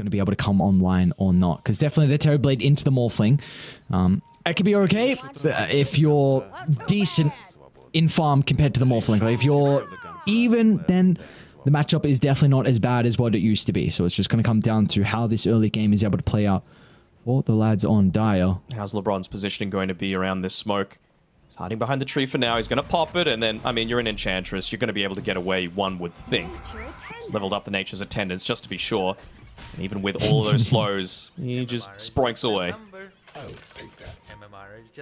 to be able to come online or not. Because definitely the Terrorblade into the Morphling. It could be okay if you're decent in farm compared to the Morphling. Like if you're even, then the matchup is definitely not as bad as what it used to be. So it's just going to come down to how this early game is able to play out for the lads on Dire. How's LeBron's positioning going to be around this smoke? He's hiding behind the tree for now. He's going to pop it, and then, I mean, you're an Enchantress. You're going to be able to get away, one would think. He's leveled up the Nature's Attendants, just to be sure. And even with all of those slows, he just sprinks away.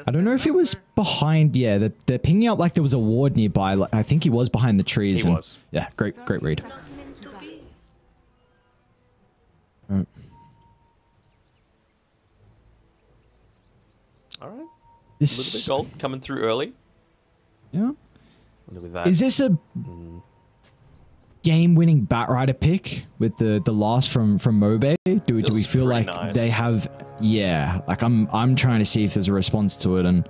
I don't know if he was behind. Yeah, they're pinging out like there was a ward nearby. Like, I think he was behind the trees. He was. Yeah, great read. All right. This... A little bit of gold coming through early. Yeah. Look at that. Is this a game-winning Batrider pick with the loss from Mobe? Do we feel like nice. They have? Yeah. Like I'm trying to see if there's a response to it, and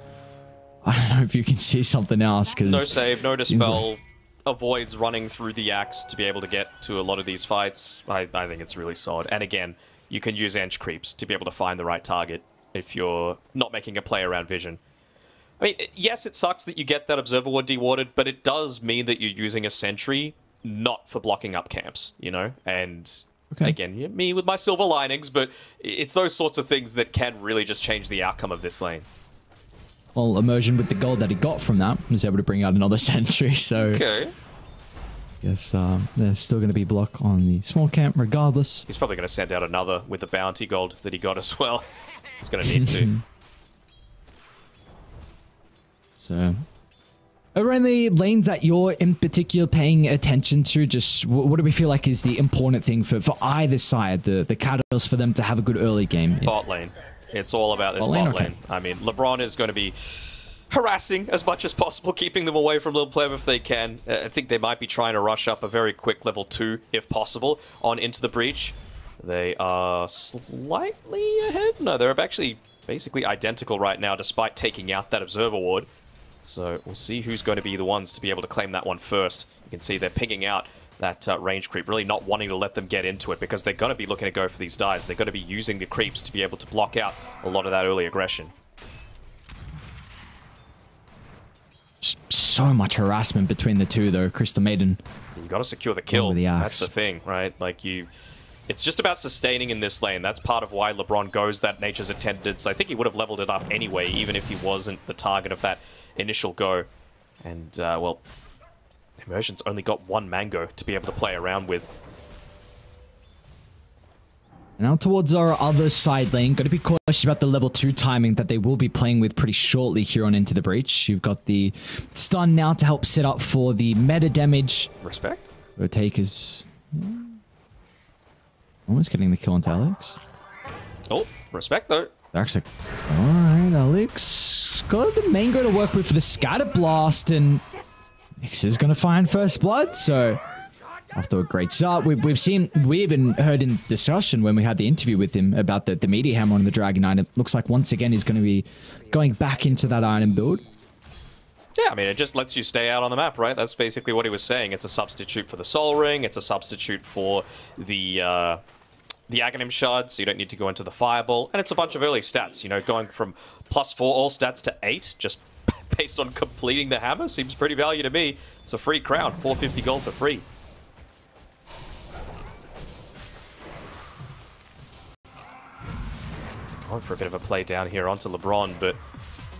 I don't know if you can see something else. Cause no save, no dispel. Like... avoids running through the axe to be able to get to a lot of these fights. I think it's really solid. And again, you can use Ench creeps to be able to find the right target if you're not making a play around vision. I mean, yes, it sucks that you get that Observer Ward dewarded, but it does mean that you're using a sentry not for blocking up camps, you know? And again, me with my silver linings, but it's those sorts of things that can really just change the outcome of this lane. Well, Immersion with the gold that he got from that was able to bring out another sentry, so... Okay. Guess there's still going to be block on the small camp regardless. He's probably going to send out another with the bounty gold that he got as well. He's going to need to. So... are there any lanes that you're in particular paying attention to? Just what do we feel like is the important thing for either side? The catalyst for them to have a good early game? Bot lane. It's all about this bot lane. I mean, LeBron is going to be harassing as much as possible, keeping them away from Lil Pleb if they can. I think they might be trying to rush up a very quick level 2, if possible, on into the breach. They are slightly ahead. No, they're actually basically identical right now, despite taking out that Observer Ward. So we'll see who's going to be the ones to be able to claim that one first. You can see they're pinging out that range creep, really not wanting to let them get into it because they're going to be looking to go for these dives. They're going to be using the creeps to be able to block out a lot of that early aggression. So much harassment between the two, though. Crystal Maiden. You got to secure the kill. That's the thing, right? Like it's just about sustaining in this lane. That's part of why LeBron goes that Nature's Attendants. I think he would have leveled it up anyway, even if he wasn't the target of that initial go. And, well, Immersion's only got one Mango to be able to play around with. Now towards our other side lane, got to be cautious about the level 2 timing that they will be playing with pretty shortly here on Into the Breach. You've got the stun now to help set up for the meta damage. Respect. Takers. Almost getting the kill onto Alex. Oh, respect though. Actually, alright, Alex. Got the Mango to work with for the Scatter Blast, and Nix is going to find first blood, so after a great start, we even heard in discussion when we had the interview with him about the Meteor Hammer on the Dragon Knight. It looks like once again he's going to be going back into that item build. Yeah, I mean, it just lets you stay out on the map, right? That's basically what he was saying. It's a substitute for the Soul Ring. It's a substitute for the Aghanim Shard, so you don't need to go into the Fireball. And it's a bunch of early stats, you know, going from +4 all stats to 8, just based on completing the hammer, seems pretty value to me. It's a free crown, 450 gold for free. Going for a bit of a play down here onto LeBron, but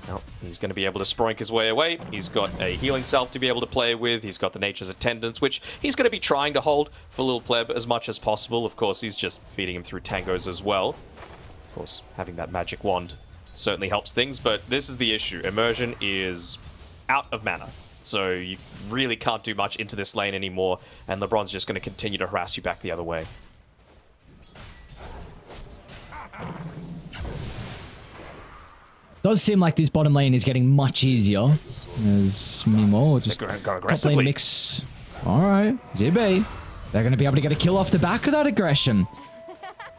no, he's going to be able to sproink his way away. He's got a healing self to be able to play with. He's got the Nature's Attendants, which he's going to be trying to hold for Lil Pleb as much as possible. Of course, he's just feeding him through tangos as well. Of course, having that magic wand certainly helps things, but this is the issue. Immersion is out of mana, so you really can't do much into this lane anymore, and LeBron's just going to continue to harass you back the other way. Does seem like this bottom lane is getting much easier. As Mimo just go aggressively. Top lane mix. All right, GB. They're going to be able to get a kill off the back of that aggression.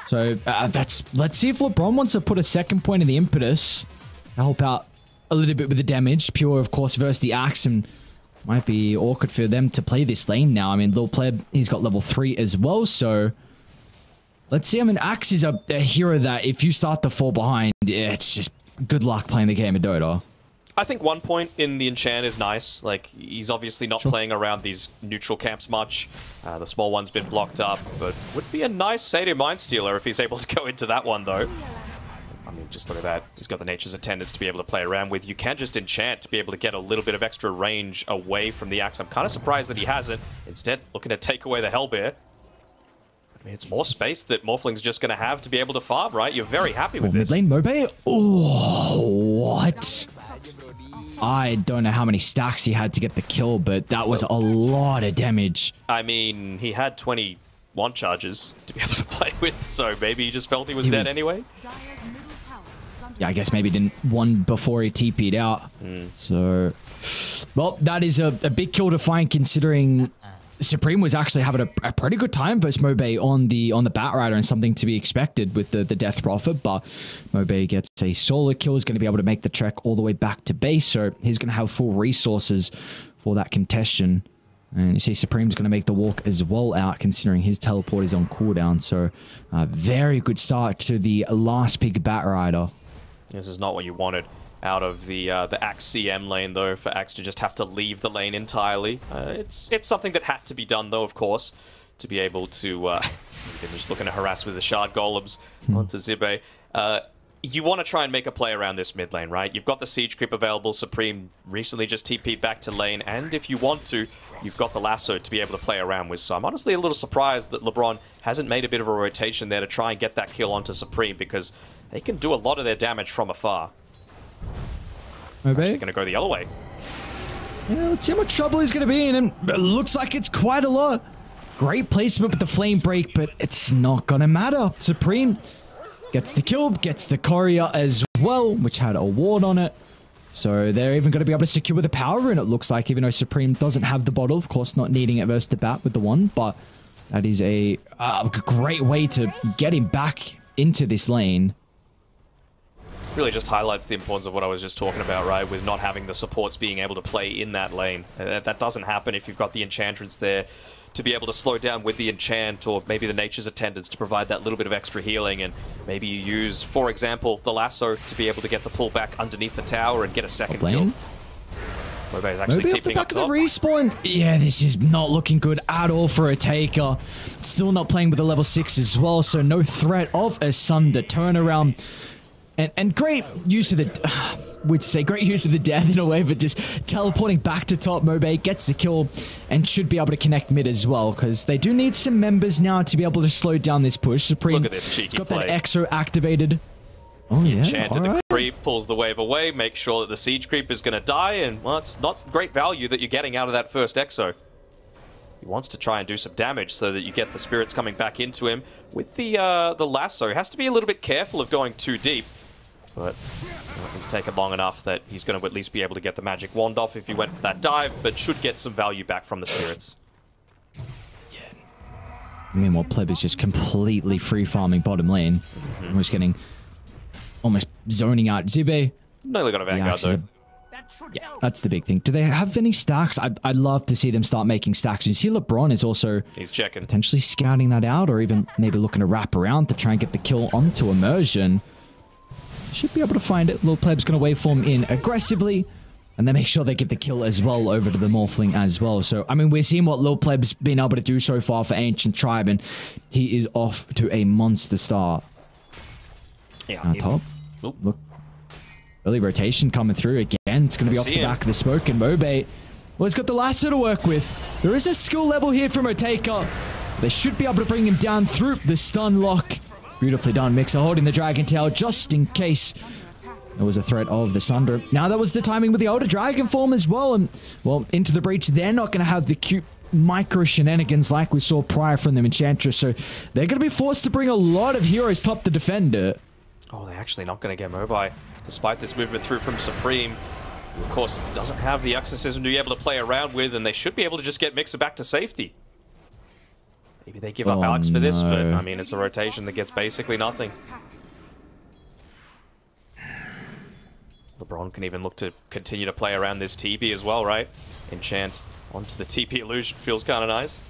So let's see if LeBron wants to put a second point in the impetus to help out a little bit with the damage. Pure, of course, versus the axe, and might be awkward for them to play this lane now. I mean, Lil Pleb, he's got level 3 as well, so let's see. I mean, Axe is a hero that if you start to fall behind, it's just good luck playing the game of Dota. I think 1 point in the enchant is nice. Like, he's obviously not playing around these neutral camps much. The small one's been blocked up, but would be a nice Sado Mindstealer if he's able to go into that one, though. I mean, just look at that. He's got the Nature's Attendants to be able to play around with. You can just enchant to be able to get a little bit of extra range away from the Axe. I'm kind of surprised that he hasn't. Instead, looking to take away the Hellbear. I mean, it's more space that Morphling's just going to have to be able to farm, right? You're very happy with this. Mid lane, Mobe? Oh, what? I don't know how many stacks he had to get the kill, but that was a lot of damage. I mean, he had 21 charges to be able to play with, so maybe he just felt he was dead anyway. Yeah, I guess maybe didn't one before he TP'd out. So, well, that is a big kill to find considering Supreme was actually having a pretty good time versus Mobe on the Batrider and something to be expected with the Death Prophet, but Mobe gets a solo kill, is going to be able to make the trek all the way back to base, so he's going to have full resources for that contestation. And you see Supreme's going to make the walk as well out considering his teleport is on cooldown, so very good start to the last pick Batrider. This is not what you wanted out of the Axe CM lane, though, for Axe to just have to leave the lane entirely. It's something that had to be done, though, of course, to be able to... even just looking to harass with the Shard Golems onto Zibe. You want to try and make a play around this mid lane, right? You've got the Siege Creep available. Supreme recently just TP'd back to lane, and if you want to, you've got the Lasso to be able to play around with. So I'm honestly a little surprised that LeBron hasn't made a bit of a rotation there to try and get that kill onto Supreme, because they can do a lot of their damage from afar. Actually going to go the other way. Yeah, let's see how much trouble he's going to be in, and it looks like it's quite a lot. Great placement with the Flame Break, but it's not going to matter. Supreme gets the kill, gets the courier as well, which had a ward on it. So they're even going to be able to secure the power rune, it looks like, even though Supreme doesn't have the bottle. Of course, not needing it versus the bat with the one, but that is a great way to get him back into this lane. Really just highlights the importance of what I was just talking about, right? With not having the supports being able to play in that lane. That doesn't happen if you've got the Enchantress there to be able to slow down with the enchant, or maybe the Nature's Attendants to provide that little bit of extra healing, and maybe you use, for example, the Lasso to be able to get the pull back underneath the tower and get a second kill. Mobe is actually tipping up top. Respawn. Yeah, this is not looking good at all for a Taker. Still not playing with a level 6 as well, so no threat of a Sunder turnaround. And great use of the... would say great use of the death in a way, but just teleporting back to top. Mobe gets the kill and should be able to connect mid as well, because they do need some members now to be able to slow down this push. Supreme, look at this cheeky got play. That Exo activated. Oh yeah, Enchanted the creep, pulls the wave away, makes sure that the Siege Creep is going to die, and well, it's not great value that you're getting out of that first Exo. He wants to try and do some damage so that you get the spirits coming back into him. With the Lasso, he has to be a little bit careful of going too deep. But it's taken long enough that he's going to at least be able to get the magic wand off if he went for that dive, but should get some value back from the spirits. Yeah. Meanwhile, Pleb is just completely free farming bottom lane. Almost getting, almost zoning out. Zibe. Nearly got a Vanguard though. Yeah, that's the big thing. Do they have any stacks? I'd love to see them start making stacks. You see LeBron is also potentially scouting that out, or even maybe looking to wrap around to try and get the kill onto Immersion. Should be able to find it. Lil Pleb's going to waveform in aggressively, and then make sure they give the kill as well over to the Morphling as well. So, I mean, we're seeing what Lil Pleb's been able to do so far for Ancient Tribe, and he is off to a monster start. Yeah. Top. Look. Early rotation coming through again. It's going to be off the back of the smoke, and Mobe, well, he's got the Lasso to work with. There is a skill level here from Otaka. They should be able to bring him down through the stun lock. Beautifully done. Mixer holding the Dragon Tail just in case there was a threat of the Sunder. Now that was the timing with the older Dragon form as well. And, well, into the breach, they're not going to have the cute micro shenanigans like we saw prior from the Enchantress. So they're going to be forced to bring a lot of heroes top to defend it. Oh, they're actually not going to get Mobi, despite this movement through from Supreme. Who, of course, doesn't have the exorcism to be able to play around with, and they should be able to just get Mixer back to safety. Maybe they give up Alex for this, but I mean, it's a rotation that gets basically nothing. LeBron can even look to continue to play around this TP as well, right? Enchant onto the TP illusion feels kind of nice.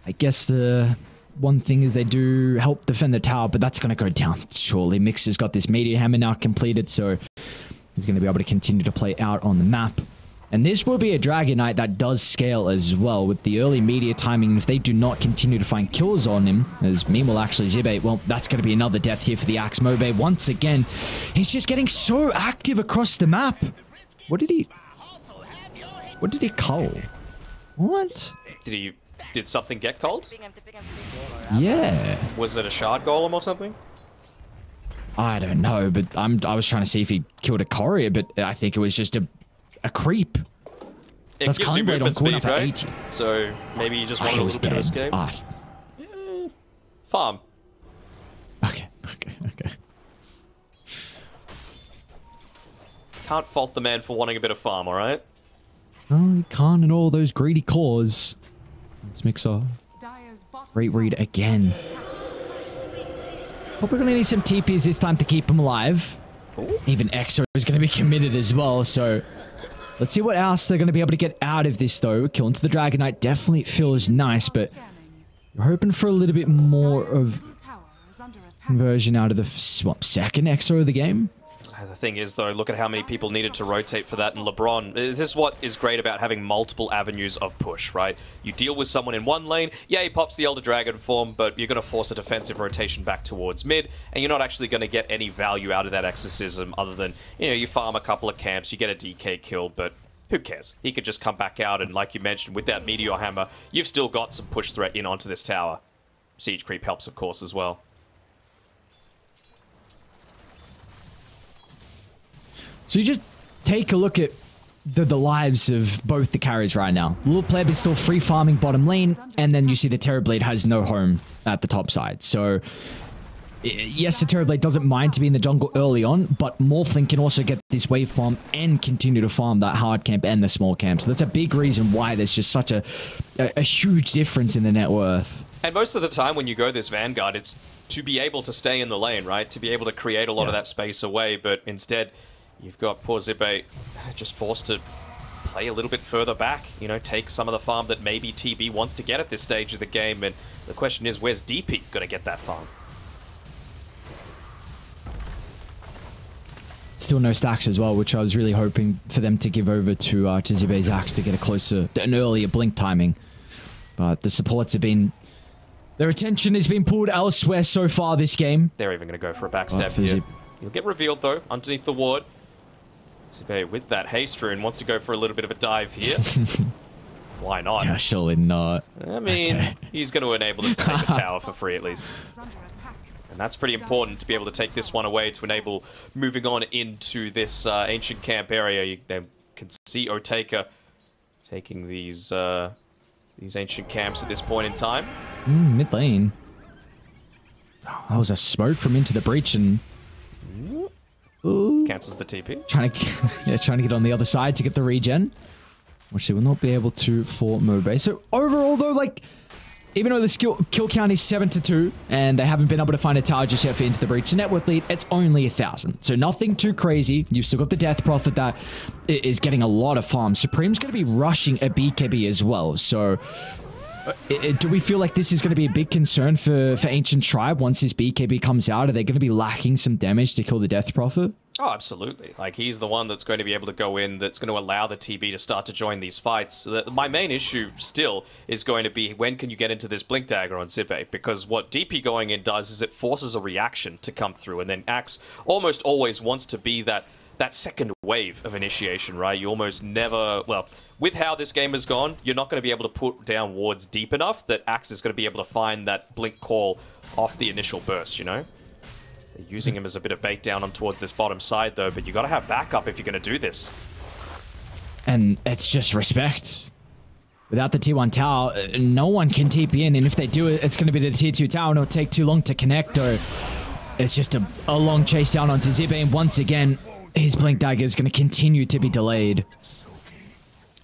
I guess the one thing is they do help defend the tower, but that's going to go down surely. Mixer's got this meteor hammer now completed, so he's going to be able to continue to play out on the map. And this will be a Dragon Knight that does scale as well with the early meteor timing. If they do not continue to find kills on him, as meanwhile actually Zibe, well, that's going to be another death here for the Axe. Mobe, once again, he's just getting so active across the map. What did he cull? What? Did something get culled? Yeah. Was it a shard golem or something? I don't know, but I was trying to see if he killed a courier, but I think it was just a creep. It gives you movement speed, right? So maybe you just want a little bit of escape. Farm. Okay. Can't fault the man for wanting a bit of farm, alright? No, you can't in all those greedy claws. Let's mix up. Great read again. Hope we're going to need some TPs this time to keep him alive. Ooh. Even Exo is going to be committed as well, so let's see what else they're going to be able to get out of this, though. Killing to the Dragon Knight definitely feels nice, but you're hoping for a little bit more of conversion out of the second Exo of the game. The thing is, though, look at how many people needed to rotate for that, and LeBron, this is what is great about having multiple avenues of push, right? You deal with someone in one lane, yeah, he pops the Elder Dragon form, but you're going to force a defensive rotation back towards mid, and you're not actually going to get any value out of that exorcism other than, you know, you farm a couple of camps, you get a DK kill, but who cares? He could just come back out, and like you mentioned, with that Meteor Hammer, you've still got some push threat in onto this tower. Siege creep helps, of course, as well. So you just take a look at the lives of both the carries right now. Little Pleb is still free farming bottom lane, and then you see the Terrorblade has no home at the top side. So, yes, the Terrorblade doesn't mind to be in the jungle early on, but Morphling can also get this wave farm and continue to farm that hard camp and the small camp. So that's a big reason why there's just such a huge difference in the net worth. And most of the time when you go this Vanguard, it's to be able to stay in the lane, right? To be able to create a lot of that space away, but instead you've got poor Zibe just forced to play a little bit further back, you know, take some of the farm that maybe TB wants to get at this stage of the game, and the question is, where's DP going to get that farm? Still no stacks as well, which I was really hoping for them to give over to Zibe's Axe to get an earlier blink timing. But the supports have been... Their attention has been pulled elsewhere so far this game. They're even going to go for a backstab here. He'll get revealed, though, underneath the ward. Zibe, with that haste rune, wants to go for a little bit of a dive here. Why not? Yeah, surely not. I mean, he's going to enable them to take the tower for free, at least. And that's pretty important to be able to take this one away to enable moving on into this ancient camp area. They can see Oteka taking these ancient camps at this point in time. Mid lane. Oh, that was a smoke from into the breach and... Ooh. Cancels the TP. Trying to get on the other side to get the regen, which they will not be able to for Mobe. So overall, though, like, even though the kill count is 7-2, and they haven't been able to find a tower just yet for into the breach, the net worth lead, it's only 1,000. So nothing too crazy. You've still got the Death Prophet that is getting a lot of farm. Supreme's going to be rushing a BKB as well. So do we feel like this is going to be a big concern for Ancient Tribe once his BKB comes out? Are they going to be lacking some damage to kill the Death Prophet? Oh, absolutely. Like, he's the one that's going to be able to go in, that's going to allow the TB to start to join these fights. My main issue still is going to be, when can you get into this Blink Dagger on Zibe? Because what DP going in does is it forces a reaction to come through, and then Axe almost always wants to be that second wave of initiation, right? You almost never... Well, with how this game has gone, you're not going to be able to put down wards deep enough that Axe is going to be able to find that Blink call off the initial burst, you know? They're using him as a bit of bait down on towards this bottom side, though, but you got to have backup if you're going to do this. And it's just respect. Without the T1 tower, no one can TP in, and if they do it, it's going to be the Tier 2 tower, and it'll take too long to connect, or it's just a long chase down onto Zibe, and once again, his Blink Dagger is going to continue to be delayed.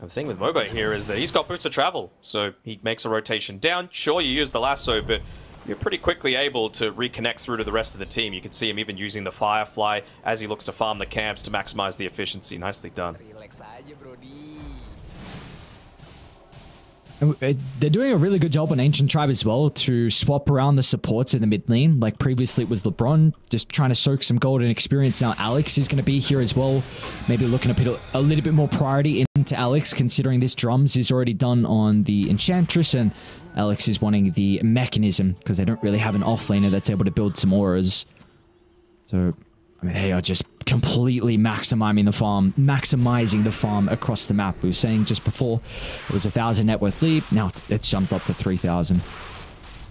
The thing with Mobe here is that he's got boots of travel, so he makes a rotation down. Sure, you use the lasso, but you're pretty quickly able to reconnect through to the rest of the team. You can see him even using the Firefly as he looks to farm the camps to maximize the efficiency. Nicely done. They're doing a really good job on Ancient Tribe as well to swap around the supports in the mid lane. Like previously it was LeBron just trying to soak some golden experience. Now Alex is going to be here as well. Maybe looking to put a little bit more priority into Alex, considering this drums is already done on the Enchantress, and Alex is wanting the mechanism because they don't really have an offlaner that's able to build some auras. So, I mean, they are just completely maximizing the farm across the map. We were saying just before it was 1,000 net worth lead. Now it's jumped up to 3,000.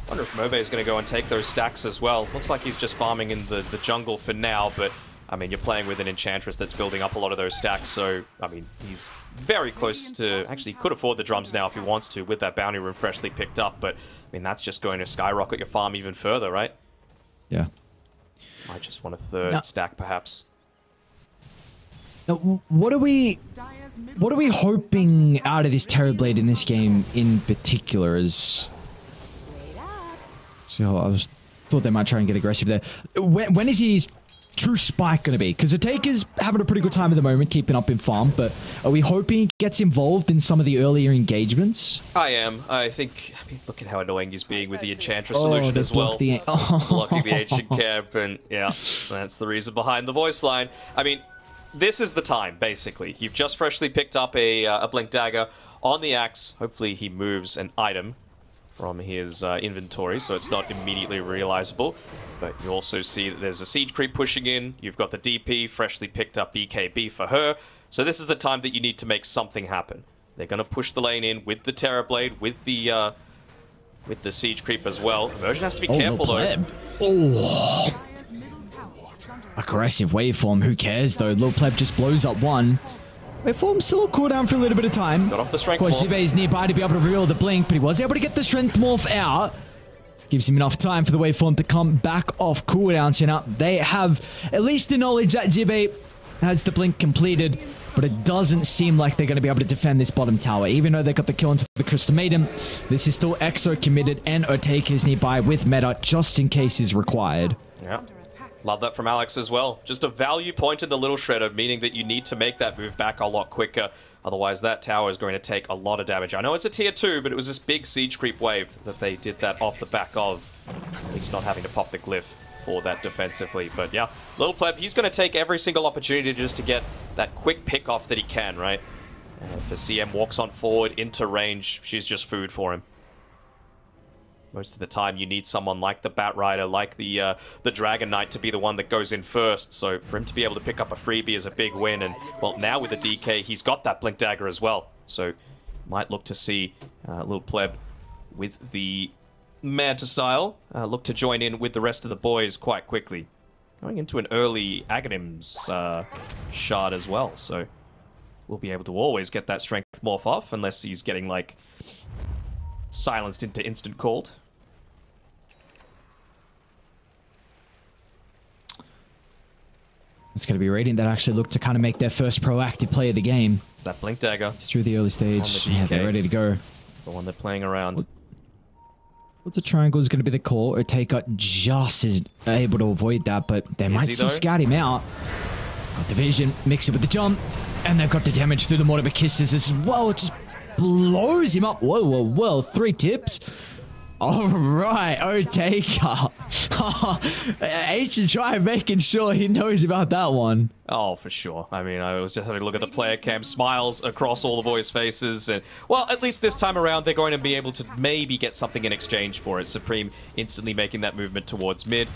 Wonder if Mobe is going to go and take those stacks as well. Looks like he's just farming in the jungle for now, but I mean, you're playing with an Enchantress that's building up a lot of those stacks, so I mean, he's very close to... Actually, he could afford the drums now if he wants to with that bounty room freshly picked up, but I mean, that's just going to skyrocket your farm even further, right? Yeah. Might just want a third stack, perhaps. Now, what are we hoping out of this Terrorblade in this game in particular? Is so I thought they might try and get aggressive there. When is his true spike going to be? Because Ataker's having a pretty good time at the moment, keeping up in farm, but are we hoping he gets involved in some of the earlier engagements? I am. I think, I mean, look at how annoying he's being with the Enchantress solution as well. Blocking the Ancient Camp, and yeah, that's the reason behind the voice line. I mean, this is the time, basically. You've just freshly picked up a Blink Dagger on the axe. Hopefully he moves an item from his inventory, so it's not immediately realizable. But you also see that there's a siege creep pushing in. You've got the DP, freshly picked up BKB for her. So this is the time that you need to make something happen. They're going to push the lane in with the Terrorblade, with the siege creep as well. Immersion has to be careful, though. Oh. Aggressive waveform, who cares, though? Lil Pleb just blows up one. Waveform's still a cooldown for a little bit of time. Got off the strength morph. Of course, Zibe is nearby to be able to reveal the blink, but he was able to get the strength morph out. Gives him enough time for the waveform to come back off cooldown. So now they have at least the knowledge that Zibe has the blink completed, but it doesn't seem like they're going to be able to defend this bottom tower. Even though they got the kill into the Crystal Maiden, this is still Exo committed, and Otake is nearby with meta just in case is required. Yeah. Love that from Alex as well. Just a value point in the Little Shredder, meaning that you need to make that move back a lot quicker. Otherwise, that tower is going to take a lot of damage. I know it's a tier 2, but it was this big siege creep wave that they did that off the back of. At least not having to pop the glyph for that defensively. But yeah, Lil Pleb, he's going to take every single opportunity just to get that quick pick off that he can, right? If a CM walks on forward into range, she's just food for him. Most of the time, you need someone like the Bat Rider, like the Dragon Knight to be the one that goes in first. So for him to be able to pick up a freebie is a big win. And, well, now with the DK, he's got that Blink Dagger as well. So might look to see Lil Pleb with the Manta style look to join in with the rest of the boys quite quickly. Going into an early Aghanims shard as well. So we'll be able to always get that strength morph off unless he's getting, like, silenced into instant cold. It's going to be Radiant that actually look to kind of make their first proactive play of the game. It's that Blink Dagger. It's through the early stage. The yeah, they're ready to go. It's the one they're playing around. What's a triangle is going to be the call. Otake just is able to avoid that, but they might still scout him out. Got the vision, mix it with the jump, and they've got the damage through the Mortimer Kisses as well. It just blows him up. Whoa, whoa, whoa. 3 tips. All right, Otake. Ancient Tribe making sure he knows about that one. Oh, for sure. I mean, I was just having a look at the player cam. Smiles across all the boys' faces. And, well, at least this time around, they're going to be able to maybe get something in exchange for it. Supreme instantly making that movement towards mid.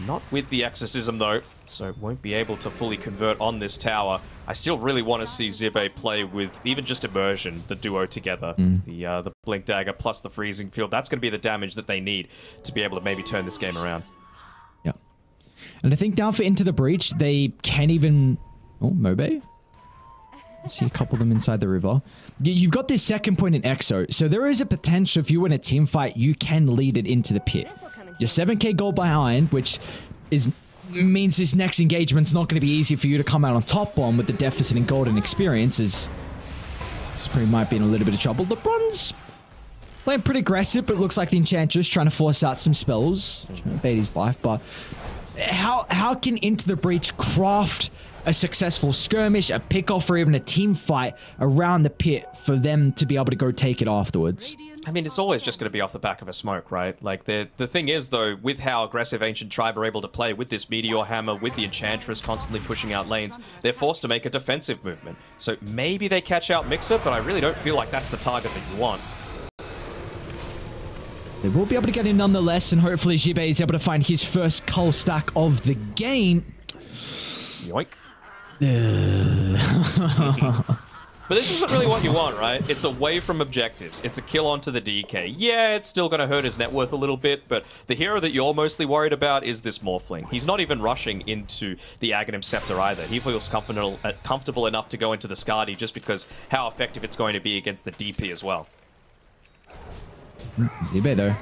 Not with the Exorcism, though, so won't be able to fully convert on this tower. I still really want to see Zibe play with even just Immersion, the duo together. The Blink Dagger plus the Freezing Field. That's going to be the damage that they need to be able to maybe turn this game around. Yeah. And I think now for Into the Breach, they can even... Oh, Mobe? I see a couple of them inside the river. You've got this second point in Exo, so there is a potential if you win a team fight, you can lead it into the pit. You're 7k gold behind, which means this next engagement's not going to be easy for you to come out on top on with the deficit in golden experience, as Supreme might be in a little bit of trouble. LeBron's playing pretty aggressive, but it looks like the Enchantress trying to force out some spells, trying to bait his life, but how can Into the Breach craft a successful skirmish, a pick-off, or even a team fight around the pit for them to be able to go take it afterwards? I mean, it's always just going to be off the back of a smoke, right? Like, the thing is, though, with how aggressive Ancient Tribe are able to play with this Meteor Hammer, with the Enchantress constantly pushing out lanes, they're forced to make a defensive movement. So maybe they catch out Mixer, but I really don't feel like that's the target that you want. They will be able to get in nonetheless, and hopefully Jibe is able to find his first cull stack of the game. Yoink. But this isn't really what you want, right? It's away from objectives. It's a kill onto the DK. Yeah, it's still going to hurt his net worth a little bit, but the hero that you're mostly worried about is this Morphling. He's not even rushing into the Aghanim Scepter either. He feels comfortable enough to go into the Skadi just because how effective it's going to be against the DP as well. Zibe, though.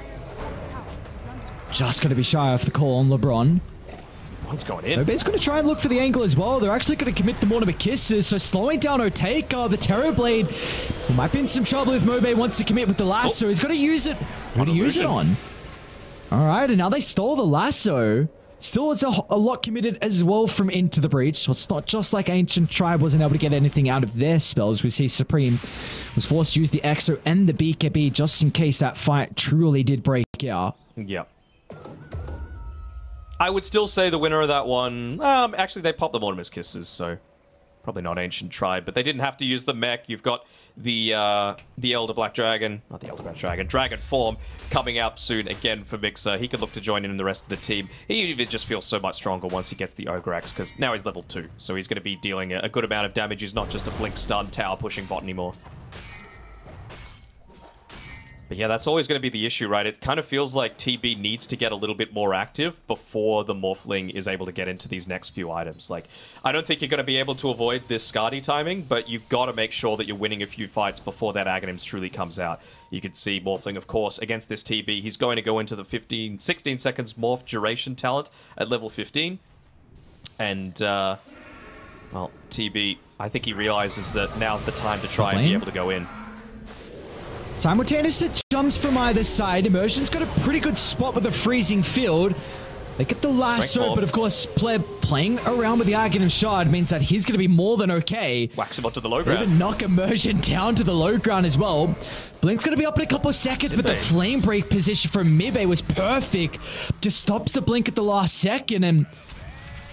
Just going to be shy off the call on LeBron. One's going in. Mobe's going to try and look for the angle as well. They're actually going to commit the Mortimer Kisses, so slowing down Otake, the Terror Blade. He might be in some trouble if Mobe wants to commit with the lasso. He's going to use it. Going to use it on. All right, and now they stole the lasso. Still, it's a lot committed as well from Into the Breach. So it's not just like Ancient Tribe wasn't able to get anything out of their spells. We see Supreme was forced to use the Exo and the BKB just in case that fight truly did break out. Yeah. I would still say the winner of that one... actually, they popped the Mortimer's Kisses, so... Probably not Ancient Tribe, but they didn't have to use the mech. You've got the Elder Black Dragon... Not the Elder Black Dragon. Dragon Form coming out soon again for Mixer. He could look to join in the rest of the team. He even just feels so much stronger once he gets the Ogre Axe, because now he's level 2. So he's going to be dealing a good amount of damage. He's not just a blink stun tower pushing bot anymore. But yeah, that's always going to be the issue, right? It kind of feels like TB needs to get a little bit more active before the Morphling is able to get into these next few items. Like, I don't think you're going to be able to avoid this Skadi timing, but you've got to make sure that you're winning a few fights before that Aghanims truly comes out. You can see Morphling, of course, against this TB. He's going to go into the 16 seconds morph duration talent at level 15. And, well, TB, I think he realizes that now's the time to try and be able to go in. Simultaneous jumps from either side. Immersion's got a pretty good spot with the freezing field. They get the lasso, but of course, playing around with the Aghanim Shard means that he's going to be more than okay. Whacks him onto the low ground. Even knock Immersion down to the low ground as well. Blink's going to be up in a couple of seconds, but the flame break position from Mibe was perfect. Just stops the Blink at the last second, and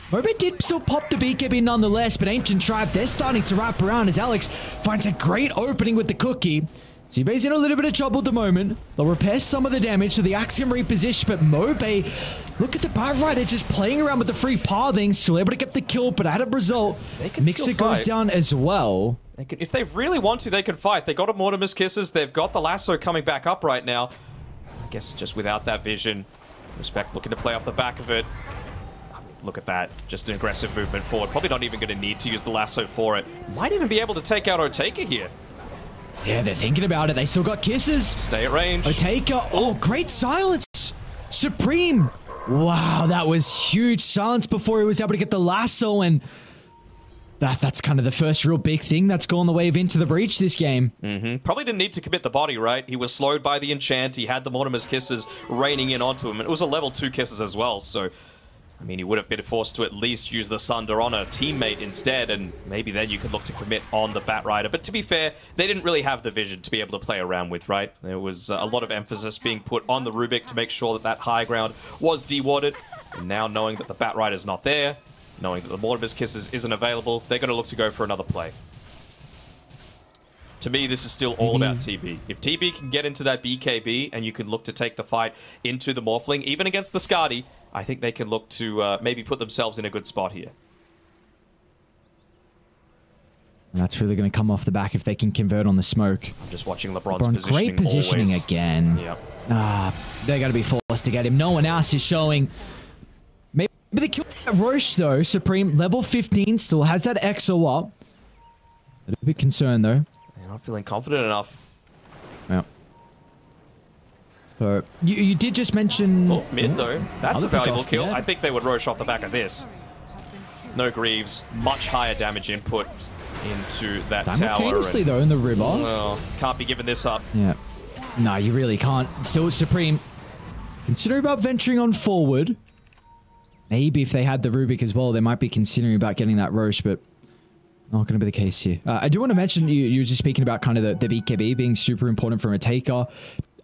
Mobe did still pop the BKB nonetheless, but Ancient Tribe, they're starting to wrap around as Alex finds a great opening with the cookie. Zibe's in a little bit of trouble at the moment. They'll repair some of the damage, so the Axe can reposition, but Mobe, look at the Batrider just playing around with the free pathing, still able to get the kill, but at a result, Mixer goes down as well. If they really want to, they can fight. They got a Mortimer's Kisses, they've got the lasso coming back up right now. I guess just without that vision. Respect looking to play off the back of it. Look at that, just an aggressive movement forward. Probably not even going to need to use the lasso for it. Might even be able to take out Otake here. Yeah, they're thinking about it. They still got kisses. Stay at range. Otake. Oh, great silence. Supreme. Wow, that was huge silence before he was able to get the lasso, and that's kind of the first real big thing that's gone the way of Into the Breach this game. Probably didn't need to commit the body, right? He was slowed by the enchant. He had the Mortimer's Kisses raining in onto him. It was a level 2 kisses as well, so... I mean, he would have been forced to at least use the Sunder on a teammate instead, and maybe then you could look to commit on the Batrider. But to be fair, they didn't really have the vision to be able to play around with, right? There was a lot of emphasis being put on the Rubik to make sure that that high ground was dewarded. And now knowing that the Batrider's not there, knowing that the Mortimer's Kisses isn't available, they're going to look to go for another play. To me, this is still all about TB. If TB can get into that BKB and you can look to take the fight into the Morphling, even against the Skadi, I think they can look to maybe put themselves in a good spot here. And that's really going to come off the back if they can convert on the smoke. I'm just watching LeBron's positioning. Great positioning always. Again. Yep. They're going to be forced to get him. No one else is showing. Maybe the kill at Roche, though. Supreme, level 15, still has that EXO up. A little bit concerned, though. They're not feeling confident enough. Yeah. So, you did just mention... Oh, mid, though. That's a valuable kill. I think they would Roche off the back of this. No Greaves. Much higher damage input into that tower. Simultaneously, though, in the river. Well, can't be giving this up. Yeah. No, you really can't. Still Supreme. Consider about venturing on forward. maybe if they had the Rubik as well, they might be considering about getting that Roche, but not going to be the case here. I do want to mention, you were just speaking about kind of the BKB being super important from a taker.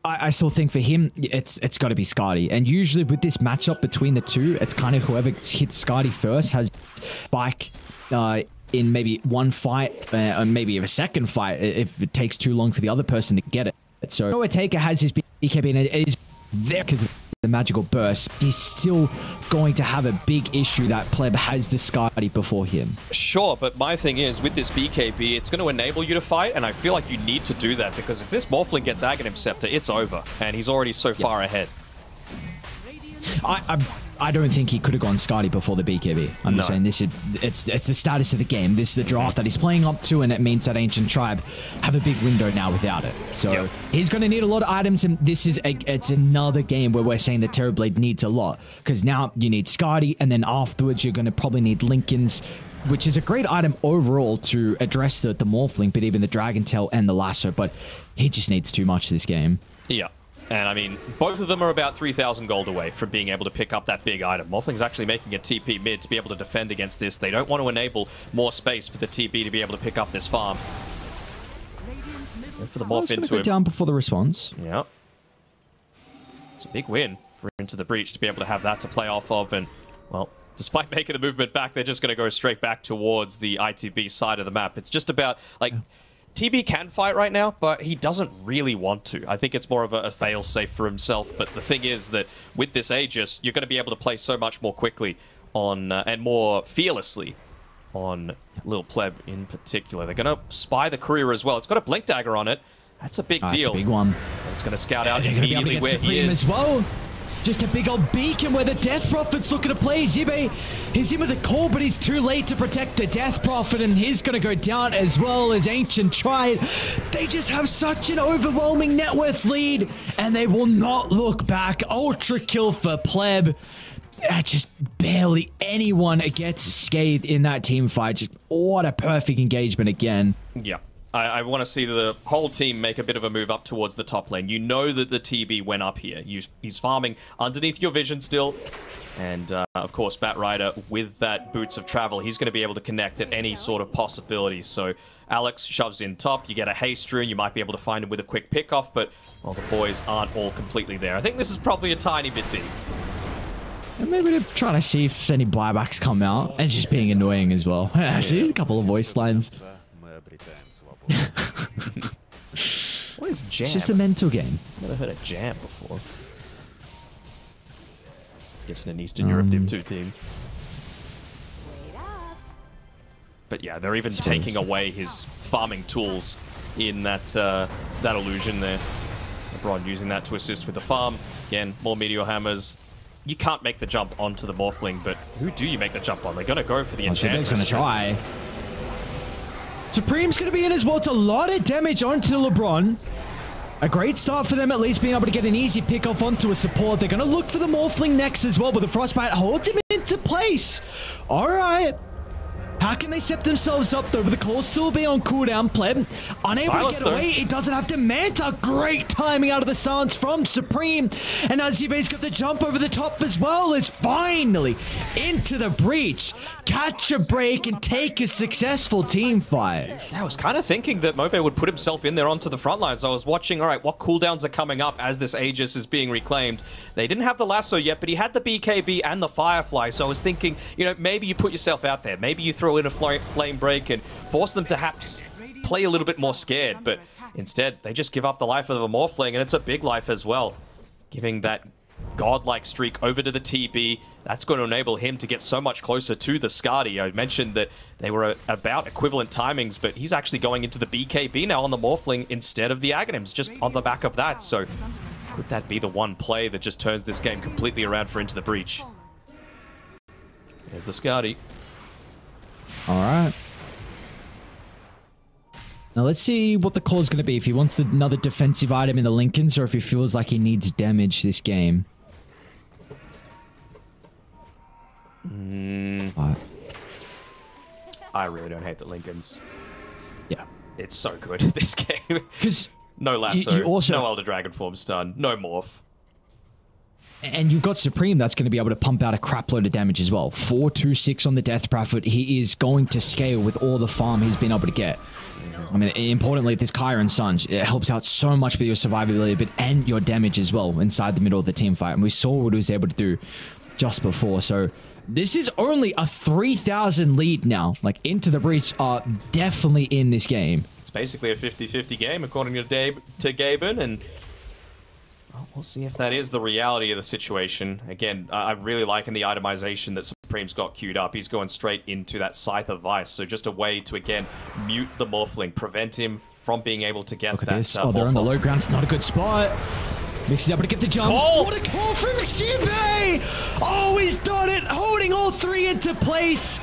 I still think for him, it's got to be Skadi. And usually with this matchup between the two, it's kind of whoever hits Skadi first has spike in maybe one fight, or maybe a second fight if it takes too long for the other person to get it. So a taker has his BKB and it is there because of the magical burst. He's still going to have a big issue that pleb has the Skadi before him. Sure, but my thing is, with this BKB, it's going to enable you to fight, and I feel like you need to do that, because if this Morphling gets Aghanim Scepter, it's over, and he's already so far ahead. I don't think he could have gone Skadi before the BKB. I'm just saying it's the status of the game. This is the draft that he's playing up to, and it means that Ancient Tribe have a big window now without it. So he's going to need a lot of items, and this is it's another game where we're saying that Terrorblade needs a lot, because now you need Skadi, and then afterwards you're going to probably need Lincoln's, which is a great item overall to address the Morphling, but even the Dragon Tail and the Lasso. But he just needs too much this game. Yeah. And I mean, both of them are about 3,000 gold away from being able to pick up that big item. Morphling's actually making a TP mid to be able to defend against this. They don't want to enable more space for the TP to be able to pick up this farm. Go for the morph into him. Down before the response. Yeah. It's a big win for Into the Breach to be able to have that to play off of. And, well, despite making the movement back, they're just going to go straight back towards the ITB side of the map. It's just about, like... TB can fight right now, but he doesn't really want to. I think it's more of a fail-safe for himself, but the thing is that with this Aegis, you're going to be able to play so much more quickly on and more fearlessly on Lil Pleb in particular. They're going to spy the courier as well. It's got a Blink Dagger on it. That's a big deal. That's a big one. It's going to scout out immediately where he is. As well. Just a big old beacon where the Death Prophet's looking to play. Zibe, he's in with a call, but he's too late to protect the Death Prophet, and he's going to go down as well as Ancient Tribe. They just have such an overwhelming net worth lead, and they will not look back. Ultra kill for Pleb. Just barely anyone gets scathed in that team fight. Just what a perfect engagement again. Yeah. I want to see the whole team make a bit of a move up towards the top lane. You know that the TB went up here. He's farming underneath your vision still. And, of course, Batrider, with that Boots of Travel, he's going to be able to connect at any sort of possibility. So Alex shoves in top. You get a haste rune. You might be able to find him with a quick pickoff, but, well, the boys aren't all completely there. I think this is probably a tiny bit deep. And maybe they're trying to see if any buybacks come out, and just being annoying as well. I see a couple of voice lines. What is jam? It's just a mental game. Never heard of jam before. Guessing an Eastern Europe Div 2 team. But yeah, they're even taking away his farming tools in that that illusion there. LeBron using that to assist with the farm. Again, more Meteor Hammers. You can't make the jump onto the Morphling, but who do you make the jump on? They're going to go for the Enchantress. They're going to try. Supreme's going to be in as well. It's a lot of damage onto LeBron. A great start for them, at least being able to get an easy pick off onto a support. They're going to look for the Morphling next as well, but the Frostbite holds him into place. All right. How can they set themselves up, though, with the call still being on cooldown? Pleb, unable to get away. He doesn't have to Manta. Great timing out of the silence from Supreme. And Azibe's got the jump over the top as well, is finally into the breach. Catch a break and take a successful team fight. Yeah, I was kind of thinking that Mobe would put himself in there onto the front lines. I was watching, all right, what cooldowns are coming up as this Aegis is being reclaimed. They didn't have the Lasso yet, but he had the BKB and the Firefly. So I was thinking, you know, maybe you put yourself out there. Maybe you throw in a flame break and force them to perhaps play a little bit more scared. But instead, they just give up the life of the Morphling, and it's a big life as well. Giving that godlike streak over to the TB. That's going to enable him to get so much closer to the Skadi. I mentioned that they were about equivalent timings, but he's actually going into the BKB now on the Morphling instead of the Aghanims, just on the back of that. So could that be the one play that just turns this game completely around for Into the Breach? There's the Skadi. All right. Now let's see what the call is going to be. If he wants another defensive item in the Lincolns, or if he feels like he needs damage this game. I really don't hate the Lincolns. Yeah. It's so good, this game. Because no Lasso, you also, no Elder Dragon Form stun, no Morph. And you've got Supreme that's going to be able to pump out a crap load of damage as well. 426 on the Death Prophet. He is going to scale with all the farm he's been able to get. I mean, importantly, this Chiron Sunge, it helps out so much with your survivability, but and your damage as well inside the middle of the team fight. And we saw what he was able to do just before. So this is only a 3,000 lead now. Like, Into the Breach are definitely in this game. It's basically a 50-50 game, according to Gaben, and well, we'll see if that is the reality of the situation. Again, I'm really liking the itemization that Supreme's got queued up. He's going straight into that Scythe of Vice, so just a way to, again, mute the Morphling, prevent him from being able to get Look at that. this. Oh, they're on the low ground. It's not a good spot. Mix is able to get the jump. Call! What a call from Zibe! Oh, he's done it! Holding all three into place.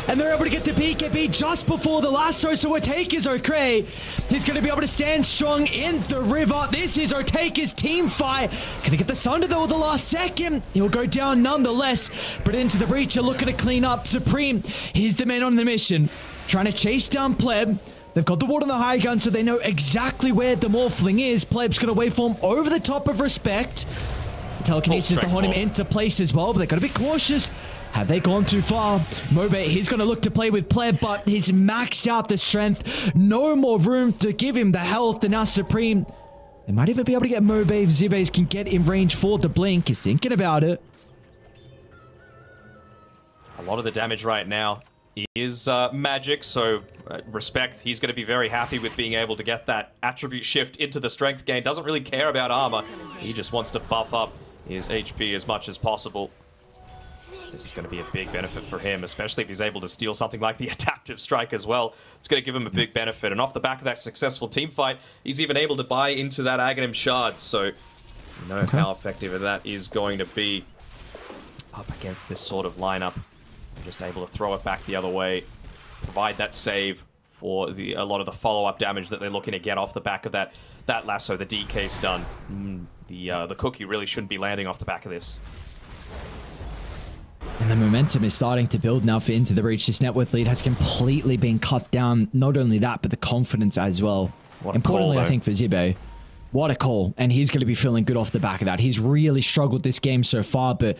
And they're able to get the BKB just before the lasso, so Otaka's okay. He's going to be able to stand strong in the river. This is Otaka's team fight. Going to get the Sunder though at the last second. He'll go down nonetheless. But Into the Breach are looking to clean up. Supreme, he's the man on the mission. Trying to chase down Pleb. They've got the ward on the high gun, so they know exactly where the Morphling is. Pleb's going to wait for him over the top of Respect. Telekinesis to hold him into place as well, but they've got to be cautious. Have they gone too far? Mobe, he's going to look to play with Pleb, but he's maxed out the strength. No more room to give him the health, and now Supreme. They might even be able to get Mobe if Zibes can get in range for the blink. He's thinking about it. A lot of the damage right now is magic, so Respect, he's going to be very happy with being able to get that attribute shift into the strength gain. Doesn't really care about armor. He just wants to buff up his HP as much as possible. This is going to be a big benefit for him, especially if he's able to steal something like the Adaptive Strike as well. It's going to give him a big benefit. And off the back of that successful team fight, he's even able to buy into that Aghanim Shard. So you know how effective that is going to be up against this sort of lineup. Just able to throw it back the other way, provide that save for a lot of the follow-up damage that they're looking to get off the back of that lasso, the DK stun. The cookie really shouldn't be landing off the back of this. And the momentum is starting to build now for Into the Breach. This net worth lead has completely been cut down. Not only that, but the confidence as well. Importantly, I think, for Zibe. What a call. And he's going to be feeling good off the back of that. He's really struggled this game so far, but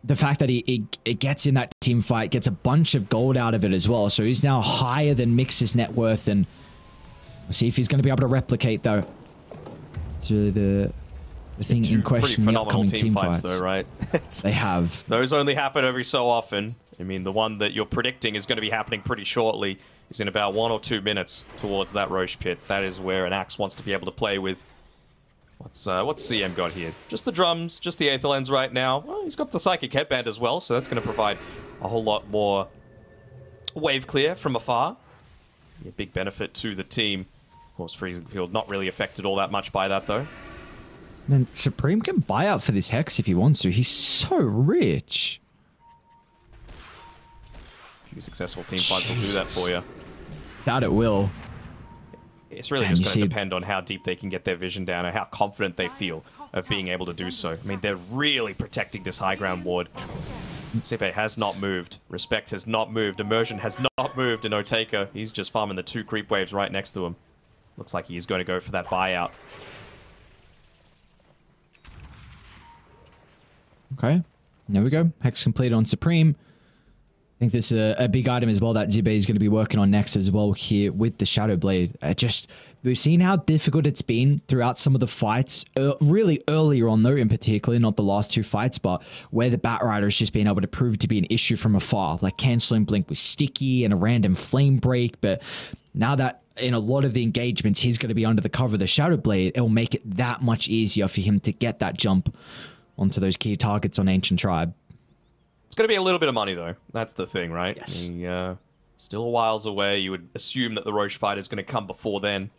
the fact that he gets in that team fight, gets a bunch of gold out of it as well. So he's now higher than Mix's net worth, and we'll see if he's going to be able to replicate, though. So the thing in question, the upcoming team fights, though, right? They have. Those only happen every so often. I mean, the one that you're predicting is going to be happening pretty shortly is in about 1 or 2 minutes towards that Roche pit. That is where an Axe wants to be able to play with. What's CM got here? Just the drums, just the Aether Lens right now. Well, he's got the Psychic Headband as well, so that's going to provide a whole lot more wave clear from afar. Be a big benefit to the team. Of course, Freezing Field not really affected all that much by that, though. Man, Supreme can buy out for this Hex if he wants to. He's so rich. A few successful team fights will do that for you. That it will. It's really just going to depend on how deep they can get their vision down and how confident they feel of being able to do so. I mean, they're really protecting this high ground ward. Zibe has not moved. Respect has not moved. Immersion has not moved. And Otaka, he's just farming the 2 creep waves right next to him. Looks like he's going to go for that buyout. Okay, there we go. Hex completed on Supreme. I think this is a big item as well that Zibe is going to be working on next as well here with the Shadow Blade. We've seen how difficult it's been throughout some of the fights, really earlier on though, in particular, not the last 2 fights, but where the Bat Rider has just been able to prove to be an issue from afar. Like canceling Blink with Sticky and a random Flame Break, but now that in a lot of the engagements he's going to be under the cover of the Shadow Blade, it'll make it that much easier for him to get that jump onto those key targets on Ancient Tribe. It's going to be a little bit of money, though. That's the thing, right? Yes. Still a whiles away. You would assume that the Roche fight is going to come before then.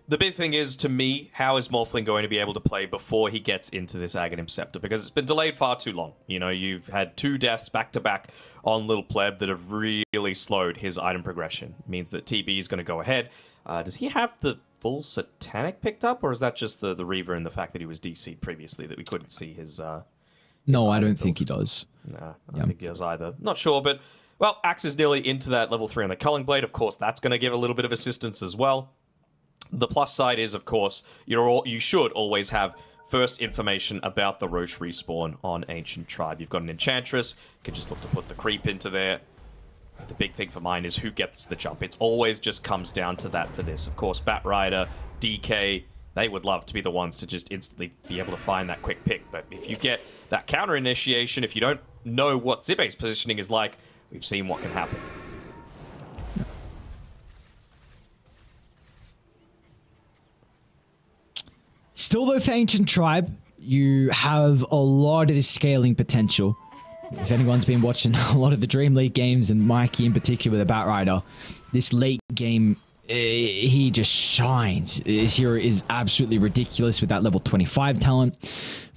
The big thing is, to me, how is Morphling going to be able to play before he gets into this Aghanim Scepter? Because it's been delayed far too long. You know, you've had 2 deaths back-to-back on Little Pleb that have really slowed his item progression. It means that TB is going to go ahead. Does he have the full Satanic picked up, or is that just the Reaver and the fact that he was DC'd previously that we couldn't see his... No, I don't think he does. Nah, I don't think he does either. Not sure, but... Well, Axe is nearly into that level 3 on the Culling Blade. Of course, that's going to give a little bit of assistance as well. The plus side is, of course, you should always have first information about the Roche respawn on Ancient Tribe. You've got an Enchantress, you can just look to put the creep into there. The big thing for mine is who gets the jump. It always just comes down to that for this. Of course, Batrider, DK, they would love to be the ones to just instantly be able to find that quick pick. But if you get that counter initiation, if you don't know what Zibe's positioning is like, we've seen what can happen. Still, though, for Ancient Tribe, you have a lot of this scaling potential. If anyone's been watching a lot of the Dream League games, and Mikey in particular, the Batrider, this late game, he just shines. His hero is absolutely ridiculous with that level 25 talent,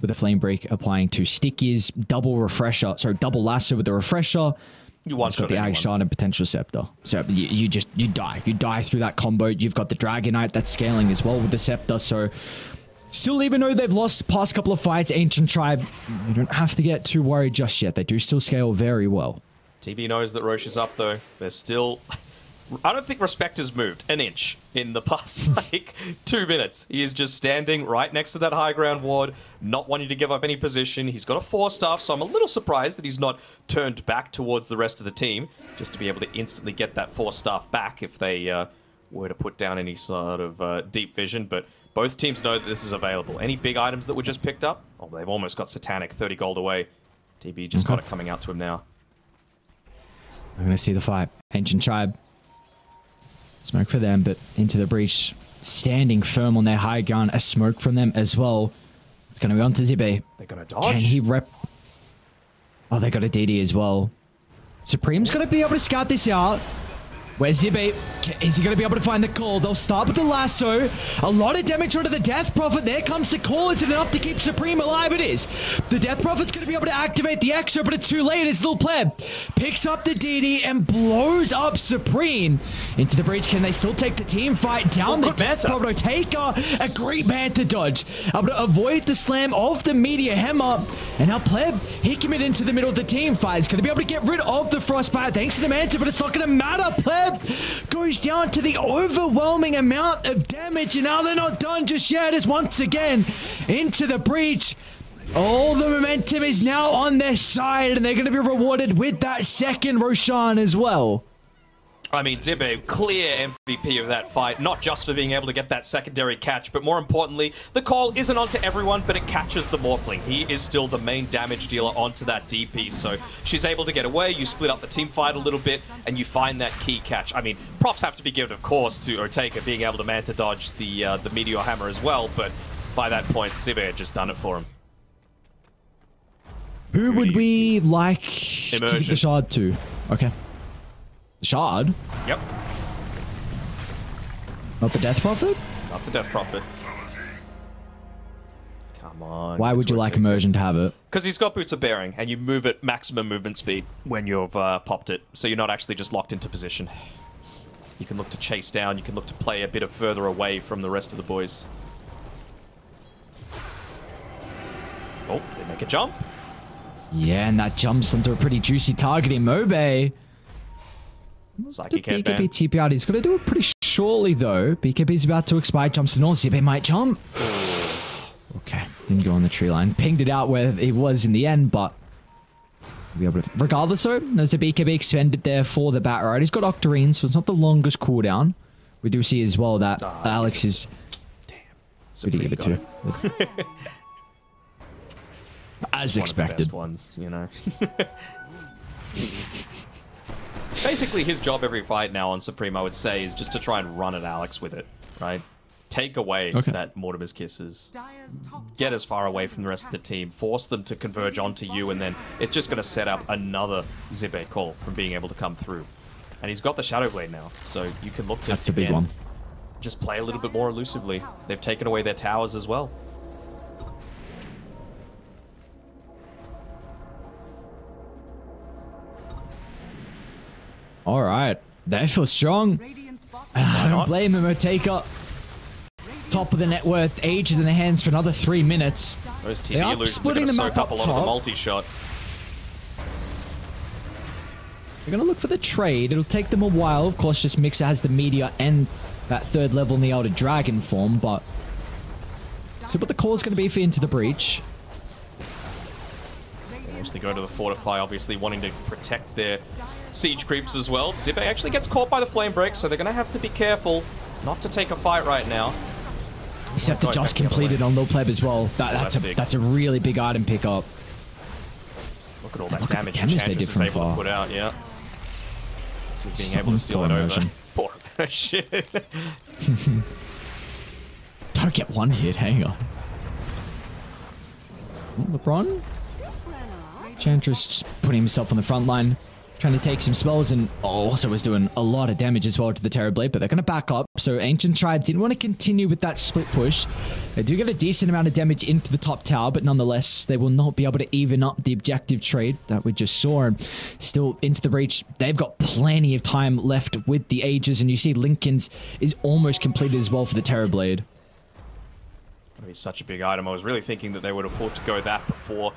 with the Flame Break applying 2 stickies, double refresher, sorry, double lasso with the refresher. You one shot the Ag Shard and potential Scepter. So you die. You die through that combo. You've got the Dragonite that's scaling as well with the Scepter. So still, even though they've lost the past couple of fights, Ancient Tribe, you don't have to get too worried just yet. They do still scale very well. TB knows that Roche is up, though. There's still... I don't think respect has moved an inch in the past, 2 minutes. He is just standing right next to that high ground ward, not wanting to give up any position. He's got a 4-staff, so I'm a little surprised that he's not turned back towards the rest of the team, just to be able to instantly get that 4-staff back if they were to put down any sort of deep vision, but both teams know that this is available. Any big items that were just picked up? Oh, they've almost got Satanic, 30 gold away. TB just got it coming out to him now. We're going to see the fight. Ancient Tribe. Smoke for them, but into the breach. Standing firm on their high ground. A smoke from them as well. It's going to be on to Zibe. They're going to dodge. Can he rep... Oh, they got a DD as well. Supreme's going to be able to scout this out. Where's Zibe? Is he going to be able to find the call? They'll start with the lasso. A lot of damage onto the Death Prophet. There comes the call. Is it enough to keep Supreme alive? It is. The Death Prophet's going to be able to activate the extra, but it's too late. His little pleb picks up the DD and blows up Supreme. Into the breach. Can they still take the team fight down? The Death Prophet taker. A great Manta dodge. Able to avoid the slam of the Meteor Hammer. And now pleb, he committed into the middle of the team fight. He's going to be able to get rid of the Frostbite thanks to the Manta, but it's not going to matter. Pleb goes down to the overwhelming amount of damage, and now they're not done just yet as once again into the breach. All the momentum is now on their side, and they're going to be rewarded with that second Roshan as well. I mean, Zibe, clear MVP of that fight, not just for being able to get that secondary catch, but more importantly, the call isn't onto everyone, but it catches the Morphling. He is still the main damage dealer onto that DP, so she's able to get away, you split up the team fight a little bit, and you find that key catch. I mean, props have to be given, of course, to Oteka being able to Manta dodge the Meteor Hammer as well, but by that point, Zibe had just done it for him. Who would we like to give the shard to? Okay. The shard? Yep. Not the Death Prophet? Not the Death Prophet. Come on. Why would you like Immersion to have it? Because he's got Boots of Bearing, and you move at maximum movement speed when you've popped it, so you're not actually just locked into position. You can look to chase down, you can look to play a bit further away from the rest of the boys. Oh, they make a jump. Yeah, and that jumps into a pretty juicy target in Mobe. Psychic BKB headband. TP out. He's got to do it pretty shortly, though. BKB's about to expire. Jumps to north. Zibe might jump. Okay. Didn't go on the tree line. Pinged it out where it was in the end, but... Be able to... Regardless, though, there's a BKB extended there for the Batrider. He's got Octarine, so it's not the longest cooldown. We do see as well that Alex is... Damn. Who did he give it to? As expected. One of the best ones, you know. Basically, his job every fight now on Supreme, I would say, is just to try and run at Alex with it, right? Take away that Mortimer's Kisses. Get as far away from the rest of the team. Force them to converge onto you, and then it's just going to set up another Zibe call from being able to come through. And he's got the Shadow Blade now, so you can look to... That's a big one. Just play a little bit more elusively. They've taken away their towers as well. All right. They feel strong. I don't blame him. Oteka, top of the net worth, ages in the hands for another 3 minutes. Those TV illusions are going to soak up a lot of the multi-shot. They're going to look for the trade. It'll take them a while. Of course, just Mixer has the Meteor and that third level in the Elder Dragon form, but So what the call is going to be for Into the Breach. They actually go to the Fortify, obviously wanting to protect their siege creeps as well. Zippe actually gets caught by the Flame Break, so they're going to have to be careful not to take a fight right now. Scepter just completed on Lil Pleb as well. That's a really big item pickup. Look at all that damage Enchantress is able to put out, yeah. So being able to steal it over. Poor shit. Don't get one hit, hang on. LeBron? Enchantress just putting himself on the front line, trying to take some spells, and also was doing a lot of damage as well to the Terrorblade, but they're going to back up. So Ancient Tribe didn't want to continue with that split push. They do get a decent amount of damage into the top tower, but nonetheless, they will not be able to even up the objective trade that we just saw. And still Into the Breach, they've got plenty of time left with the Aegis, and you see Lincoln's is almost completed as well for the Terrorblade. It'd be such a big item. I was really thinking that they would afford to go that before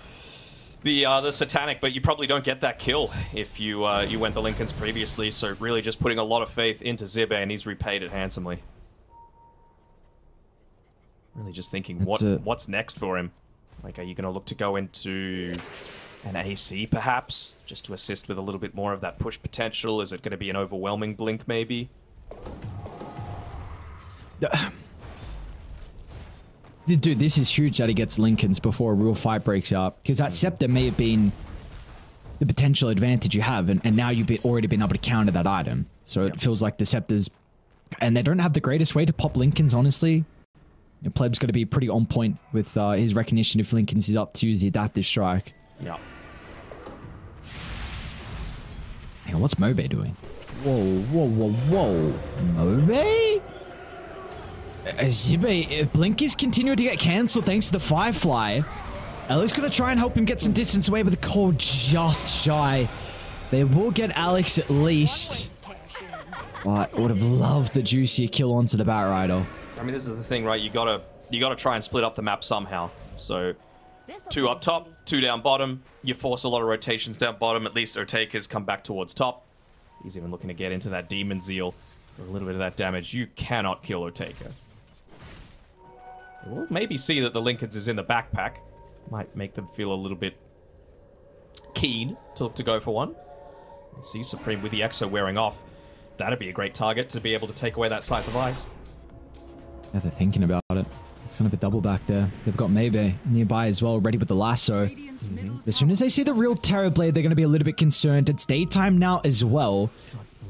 the Satanic, but you probably don't get that kill if you went the Lincolns previously, so really just putting a lot of faith into Zippe, and he's repaid it handsomely. Really just thinking, what's next for him? Like, are you going to look to go into an AC, perhaps? Just to assist with a little bit more of that push potential? Is it going to be an overwhelming blink, maybe? Dude, this is huge that he gets Lincolns before a real fight breaks out. Because that Scepter may have been the potential advantage you have. And now you've already been able to counter that item. So it feels like the Scepters... And they don't have the greatest way to pop Lincolns, honestly. Pleb's got to be pretty on point with his recognition if Lincolns is up to use the Adaptive Strike. Yeah. Hang on, what's Mobe doing? Whoa, whoa, whoa, whoa. Mobe? Zippe, if Blink is continuing to get cancelled thanks to the Firefly, Alex gonna try and help him get some distance away, but the call just shy. They will get Alex at least. I would have loved the juicier kill onto the Batrider. I mean, this is the thing, right? You gotta try and split up the map somehow. So, 2 up top, 2 down bottom. You force a lot of rotations down bottom. At least Otaka's come back towards top. He's even looking to get into that Demon Zeal for a little bit of that damage. You cannot kill Otaka. We'll maybe see that the Lincolns is in the backpack. Might make them feel a little bit keen to look to go for one. See Supreme with the Exo wearing off. That'd be a great target to be able to take away that Scythe of Ice. Yeah, they're thinking about it. It's kind of a double back there. They've got Maybe nearby as well, ready with the lasso. As soon as they see the real Terrorblade, they're going to be a little bit concerned. It's daytime now as well.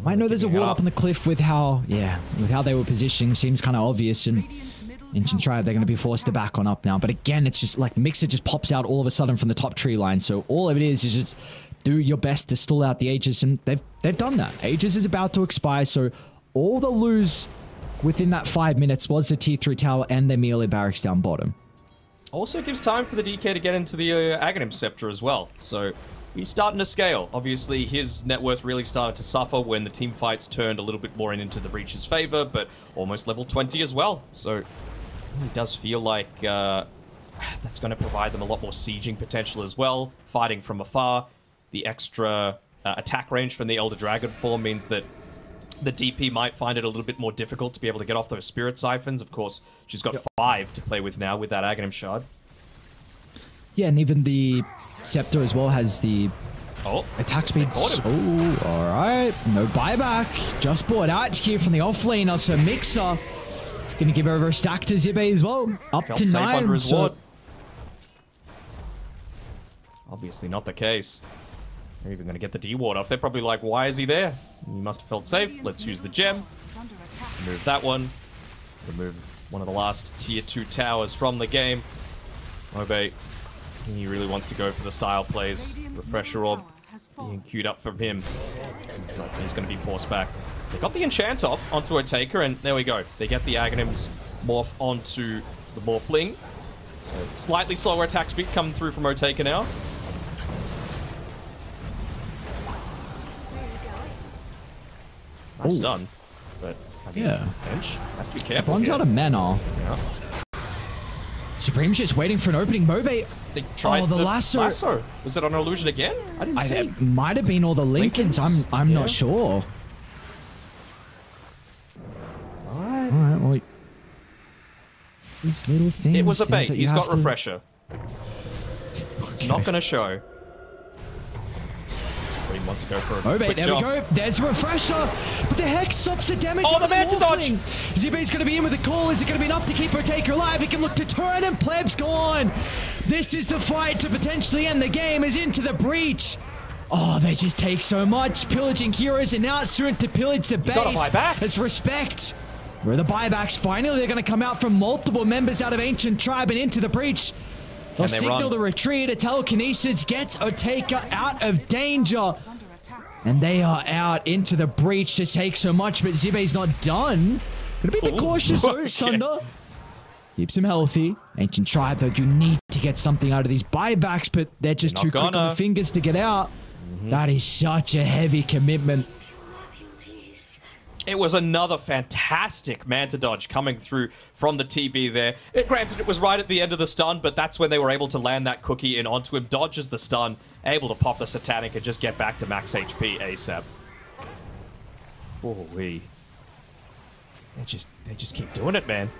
Might know there's a wall up on the cliff with how, with how they were positioning. Seems kind of obvious, and Ancient Tribe, they're going to be forced to back on up now. But again, it's just like Mixer just pops out all of a sudden from the top tree line. So all of it is just do your best to stall out the Aegis, and they've done that. Aegis is about to expire, so all they'll lose within that 5 minutes was the tier 3 tower and their melee barracks down bottom. Also gives time for the DK to get into the Aghanim Scepter as well. So he's starting to scale. Obviously, his net worth really started to suffer when the team fights turned a little bit more into the Breach's favor, but almost level 20 as well. So it really does feel like that's going to provide them a lot more sieging potential as well. Fighting from afar. The extra attack range from the Elder Dragon form means that the DP might find it a little bit more difficult to be able to get off those Spirit Siphons. Of course, she's got 5 to play with now with that Aghanim Shard. Yeah, and even the Scepter as well has the attack speed. Oh, alright. No buyback. Just bought out here from the offlaner, so Mixer gonna give over a stack to Zippe as well. Up to 9. Under his ward. Obviously not the case. They're even going to get the D-ward off. They're probably like, why is he there? He must have felt safe. Let's use the gem. Remove that one. Remove one of the last tier 2 towers from the game. Mobe, he really wants to go for the style plays. Refresher orb being queued up from him. He's going to be forced back. They got the enchant off onto Otaka, and there we go. They get the Aghanims morph onto the Morphling. So slightly slower attack speed coming through from Otaka now. Nice stun, but I mean, bench has to be careful. Runs out of mana. Yeah. Supreme's just waiting for an opening. Mobe. They tried the lasso. Was it on illusion again? I didn't see. It might have been all the Lincolns. I'm not sure. Alright. Well, These little things. It was a bait. that you He's got have to- refresher. It's not going to show. Supreme wants to go for a Oh, quick there jump. we go. There's refresher. But the Hex stops the damage. Oh, on the man to dodge. Morphling. Zibe's going to be in with the call. Is it going to be enough to keep her taker alive? He can look to turn and Pleb's gone. This is the fight to potentially end the game. Is into the breach. Oh, they just take so much. Pillaging heroes and now it's soon to pillage the base. Gotta buy back. It's respect. Where are the buybacks? Finally, they're going to come out from multiple members out of Ancient Tribe and into the breach. They'll signal the retreat. A telekinesis gets Oteka out of danger. And they are out into the breach to take so much, but Zibe's not done. Gonna be a bit cautious, though, Sunder. Keeps him healthy. Ancient Tribe, though, you need to get something out of these buybacks, but they're just too quick on the fingers to get out. That is such a heavy commitment. It was another fantastic Manta dodge coming through from the TB there. Granted, it was right at the end of the stun, but that's when they were able to land that cookie in onto him, dodges the stun, able to pop the Satanic and just get back to max HP ASAP. Holy. They just keep doing it, man.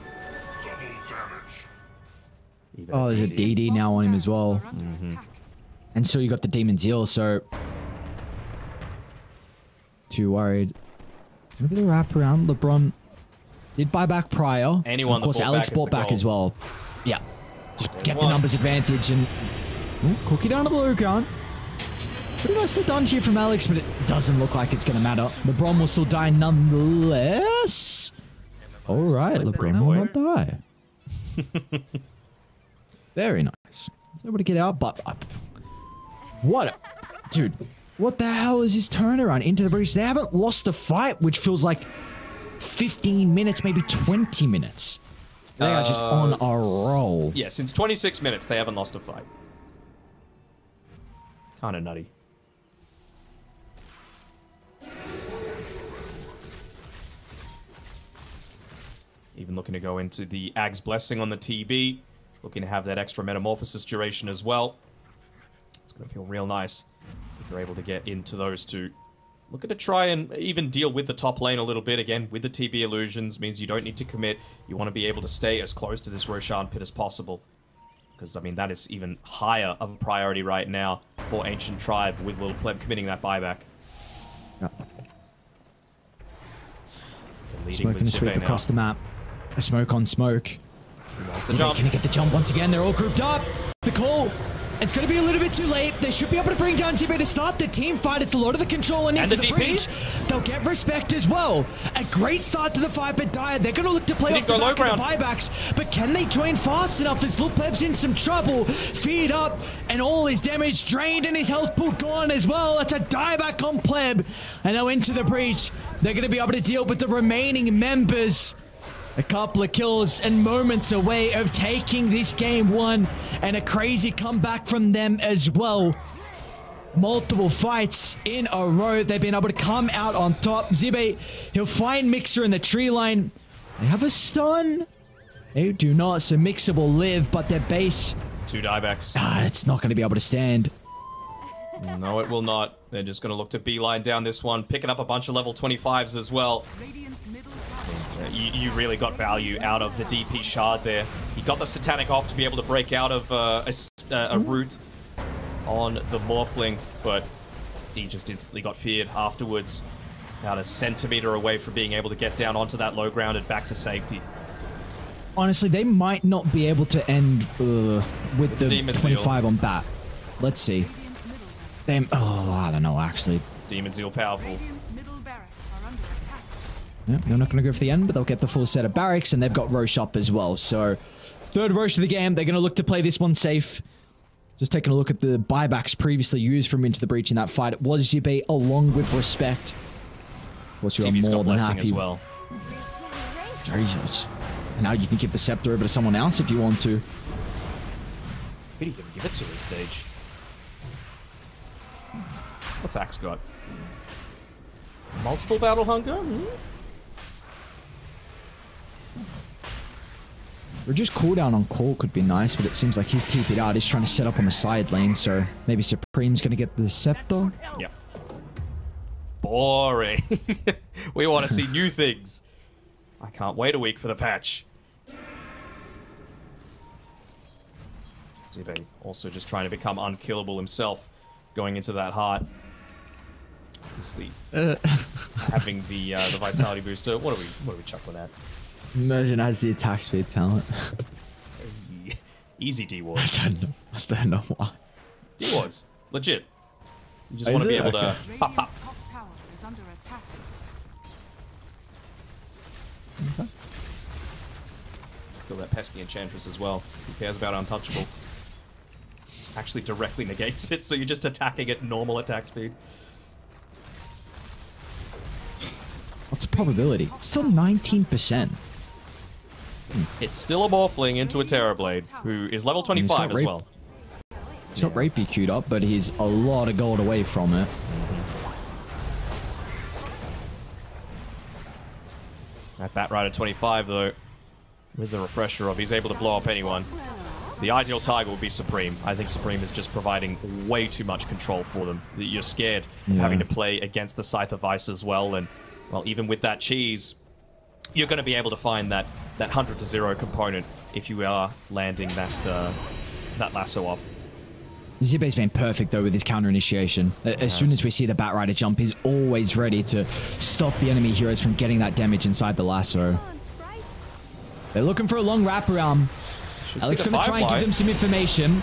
Even Oh, there's a DD now on him as well. And so you got the Demon's Eel, so... Too worried. Look at the wraparound. LeBron did buy back prior. Anyone of course, Alex bought back as well. Yeah. Just get the numbers advantage and... Ooh, cookie down to the low ground. Pretty nicely done here from Alex, but it doesn't look like it's going to matter. LeBron will still die nonetheless. Alright, LeBron will not die. Very nice. He's able to get out, but... What? Dude, what the hell is his turnaround into the breach? They haven't lost a fight, which feels like 15 minutes, maybe 20 minutes. They are just on a roll. Yeah, since 26 minutes, they haven't lost a fight. Kind of nutty. Even looking to go into the Ag's Blessing on the TB. Looking to have that extra Metamorphosis duration as well. It's going to feel real nice if you're able to get into those two. Looking to try and even deal with the top lane a little bit. Again, with the TB illusions, means you don't need to commit. You want to be able to stay as close to this Roshan pit as possible. Because, I mean, that is even higher of a priority right now for Ancient Tribe with Little Pleb committing that buyback. Yeah. Smoking a sweep across the map. A smoke on smoke. Can he get the jump once again? They're all grouped up. The call. It's going to be a little bit too late. They should be able to bring down TB to start the team fight. It's a lot of the control and into the breach. They'll get respect as well. A great start to the fight, but Dire, they're going to look to play off the back of the buybacks. But can they join fast enough as Lil Pleb's in some trouble? Feed up, and all his damage drained and his health pool gone as well. It's a dieback on Pleb. And now into the breach. They're going to be able to deal with the remaining members. A couple of kills and moments away of taking this game one, and a crazy comeback from them as well. Multiple fights in a row. They've been able to come out on top. Zibe, he'll find Mixer in the tree line. They have a stun. They do not, so Mixer will live, but their base... 2 diebacks. It's not going to be able to stand. No, it will not. They're just going to look to beeline down this one, picking up a bunch of level 25s as well. You really got value out of the DP shard there. He got the Satanic off to be able to break out of a root on the Morphling, but he just instantly got feared afterwards. About a centimeter away from being able to get down onto that low ground and back to safety. Honestly, they might not be able to end with the 25 on bat. Let's see. I don't know, actually. Demon's Eel powerful. Yeah, they're not going to go for the end, but they'll get the full set of barracks, and they've got Roche up as well. So, third Roche of the game. They're going to look to play this one safe. Just taking a look at the buybacks previously used from Into the Breach in that fight. It was GB along with respect. Of course, you're more than happy as well. Jesus. And now you can give the scepter over to someone else if you want to. Who do you even give it to this stage? What's Axe got? Multiple battle hunger? Reduce cooldown on call could be nice, but it seems like he's TP'd out. He's trying to set up on the side lane, so maybe Supreme's going to get the scepter. Yep. Boring. We want to see new things. I can't wait a week for the patch. Zibe also just trying to become unkillable himself, going into that heart. Obviously, having the vitality booster. What are we chuckling at? Immersion has the attack speed talent. Easy D-Ward. I don't know why. D-Wards. Legit. You just want to be able to pop. Okay. Kill that pesky Enchantress as well. Who cares about Untouchable? Actually directly negates it, so you're just attacking at normal attack speed. What's the probability? It's still 19%. It's still a Morphling into a Terrorblade, who is level 25 as well. He's got Rapier queued up, but he's a lot of gold away from it. At Bat Rider 25, though, with the refresher of he's able to blow up anyone. The ideal target would be Supreme. I think Supreme is just providing way too much control for them. You're scared of having to play against the Scythe of Ice as well, and, well, even with that cheese, you're going to be able to find that 100-0 component if you are landing that lasso off. Zibe's been perfect, though, with his counter-initiation. As soon as we see the Bat Rider jump, he's always ready to stop the enemy heroes from getting that damage inside the lasso. They're looking for a long wraparound. Alex going to try and give them some information.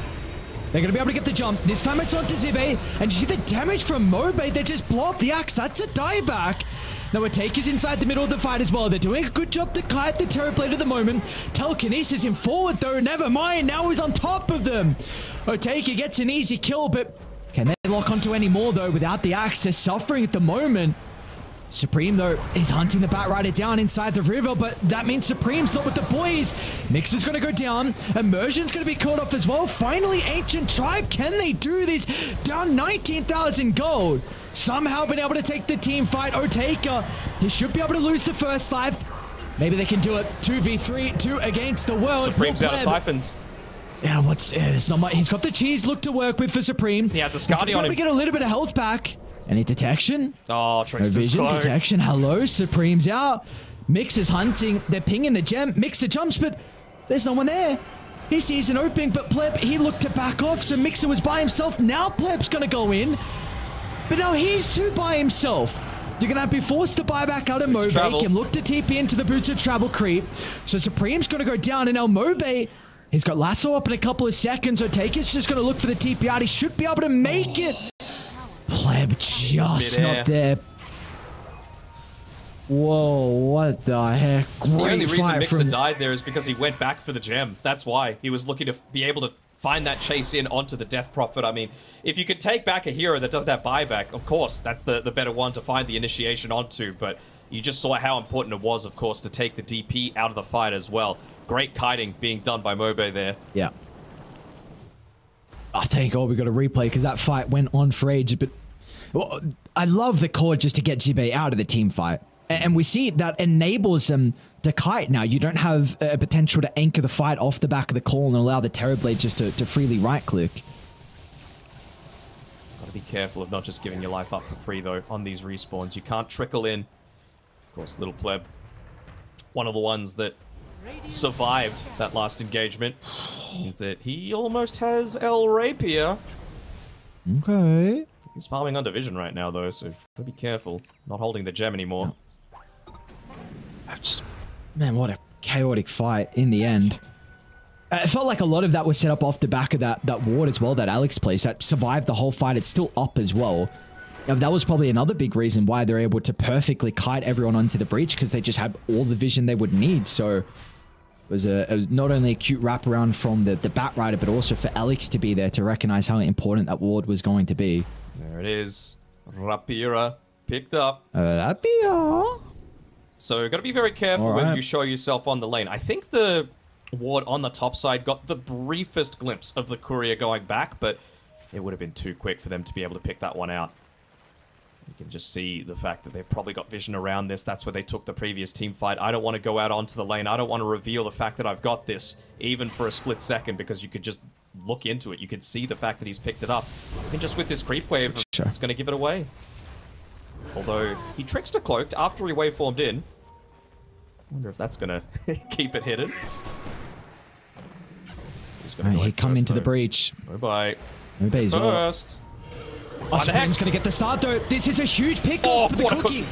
They're going to be able to get the jump. This time it's onto Zibe. And you see the damage from Mobe. They just blow up the axe. That's a dieback. Now, a take is inside the middle of the fight as well. They're doing a good job to kite the Terrorblade at the moment. Telekinesis him forward, though. Never mind. Now he's on top of them. Otake gets an easy kill, but can they lock onto any more, though? Without the axe, they're suffering at the moment. Supreme, though, is hunting the Bat Rider down inside the river, but that means Supreme's not with the boys. Mixer's going to go down. Immersion's going to be caught off as well. Finally, Ancient Tribe. Can they do this? Down 19,000 gold. Somehow been able to take the team fight. Otake, he should be able to lose the first life. Maybe they can do it. 2v3, 2 against the world. Supreme's out of siphons. Yeah, it's not much. He's got the cheese look to work with for Supreme. Yeah, the Scardy on him. We get a little bit of health back. Any detection? Oh, Trickster's no vision detection. Hello, Supreme's out. Mixer's hunting. They're pinging the gem. Mixer jumps, but there's no one there. He sees an opening, but Pleb, he looked to back off, so Mixer was by himself. Now Pleb's gonna go in, but now he's too by himself. You're gonna be forced to buy back out of Mobe. Can look to TP into the Boots of Travel creep. So Supreme's gonna go down, and now Mobe, he's got Lasso up in a couple of seconds. Otake's just gonna look for the TP out. He should be able to make it. Pleb just not there. Whoa, what the heck? Great the only reason Mixer from... died there is because he went back for the gem. That's why. He was looking to be able to find that chase in onto the Death Prophet. I mean, if you could take back a hero that doesn't have buyback, of course, that's the better one to find the initiation onto, but you just saw how important it was, of course, to take the DP out of the fight as well. Great kiting being done by Mobe there. Yeah. Oh, thank God we got a replay because that fight went on for ages, but well, I love the call just to get Zibe out of the team fight. And we see that enables them to kite now. You don't have a potential to anchor the fight off the back of the call and allow the Terrorblade just to freely right-click. Gotta be careful of not just giving your life up for free, though, on these respawns. You can't trickle in. Of course, Little Pleb, one of the ones that survived that last engagement, is that he almost has El Rapier. Okay. He's farming on division right now, though, so gotta be careful. Not holding the gem anymore. Man, what a chaotic fight in the end. It felt like a lot of that was set up off the back of that ward as well, that Alex place, that survived the whole fight. It's still up as well. That was probably another big reason why they're able to perfectly kite everyone onto the breach, because they just had all the vision they would need. So it was not only a cute wraparound from the Bat Rider, but also for Alex to be there to recognize how important that ward was going to be. There it is. Rapira picked up. Rapira. So gotta be very careful when you show yourself on the lane. I think the ward on the top side got the briefest glimpse of the courier going back, but it would have been too quick for them to be able to pick that one out. You can just see the fact that they've probably got vision around this. That's where they took the previous team fight. I don't want to go out onto the lane. I don't want to reveal the fact that I've got this, even for a split second, because you could just look into it. You could see the fact that he's picked it up. And just with this creep wave, it's going to give it away. Although, he Trickster cloaked after he waveformed in. I wonder if that's going to keep it hidden. He come into the breach. Bye-bye. First. Osprey's going to get the start, though. This is a huge pick off for the cookie.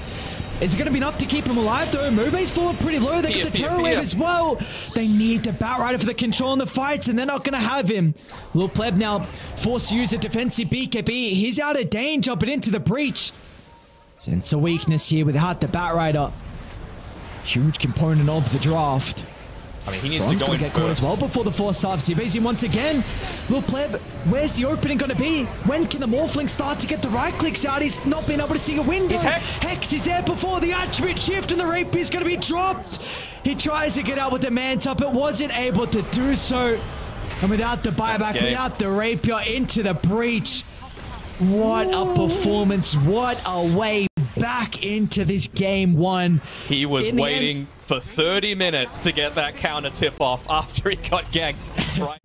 Is it going to be enough to keep him alive, though? Mube's falling pretty low. They get the terror wave as well. They need the Batrider for the control in the fights, and they're not going to have him. Lil Pleb now forced to use a defensive BKB. He's out of danger, but into the breach. Sense a weakness here without the Batrider. Huge component of the draft. I mean, he needs to go in get caught as well before the force starts. CBZ once again. Lil Pleb, where's the opening going to be? When can the Morphling start to get the right clicks out? He's not been able to see a window. He's hexed. Hex is there before the attribute shift, and the Rapier is going to be dropped. He tries to get out with the Manta, but wasn't able to do so. And without the buyback, without the Rapier into the breach. What a performance. What a way back into this game one. He was waiting for 30 minutes to get that counter tip off after he got ganked. Right.